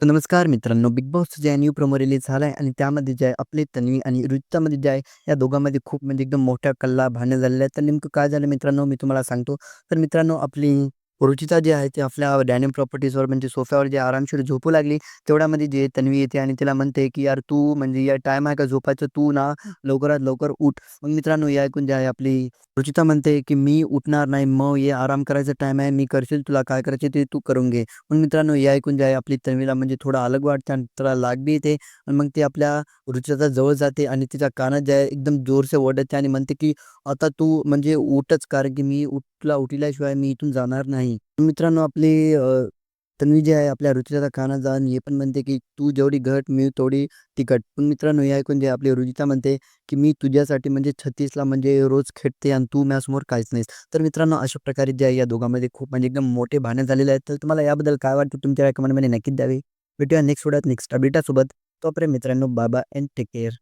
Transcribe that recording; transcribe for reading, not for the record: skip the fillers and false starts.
तर नमस्कार मित्रांनो, बिग बॉसचं जे आहे न्यू प्रोमो रिलीज झालाय आणि त्यामध्ये जे आहे आपली तन्वी आणि ऋतुतामध्ये जे आहे या दोघांमध्ये खूप म्हणजे एकदम मोठ्या कल्ला भांडणं झालेलं आहे. तर नेमकं काय झालं मित्रांनो, मी तुम्हाला सांगतो. तर मित्रांनो, आपली रुचिता जी आहे ती आपल्या डायनिंग प्रॉपर्टीजवर म्हणजे सोफ्यावर जे आरामशीर झोपू लागली. तेवढ्यामध्ये जे तन्वी येते आणि तिला म्हणते, की "यार तू म्हणजे या टाईम आहे का झोपायचं? तू ना लवकरात लवकर उठ." मग मित्रांनो, हे ऐकून जे आहे आपली रुचिता म्हणते, की "मी उठणार नाही. मग हे आराम करायचा टाईम आहे. मी करशील तुला काय करायचे ते तू करून घे." मग मित्रांनो, हे ऐकून जे आहे आपली तन्वीला म्हणजे थोडं अलग वाटतं आणि त्याला लाग बी येते आणि मग ती आपल्या रुचिराच्या जवळ जाते आणि तिच्या कानात जे आहे एकदम जोरसे ओरडते आणि म्हणते, की "आता तू म्हणजे उठच, कारण की मी उठल्याशिवाय मी इथून जाणार नाही." मित्रांनो, आपली तन्वी जी आहे आपल्या रुचिराच्या कानात जाऊन हे पण म्हणते, की "तू जेवढी घट, मी तेवढी तिखट." पण मित्रांनो, हे ऐकून जे आपली रुचिता म्हणते, की "मी तुझ्यासाठी म्हणजे 36ला म्हणजे रोज खेळते आणि तू माझ्यासमोर काहीच नाहीस." तर मित्रांनो, अशा प्रकारे जे आहे या दोघांमध्ये खूप म्हणजे एकदम मोठे भांडण झालेले आहेत. तर तुम्हाला याबद्दल काय वाटतं? तुमच्या कमेंटमध्ये नक्कीच द्यावे. भेटूया नेक्स्ट व्हिडिओत नेक्स्ट अपडेटसोबत. तोपर्यंत मित्रांनो, bye bye and take care.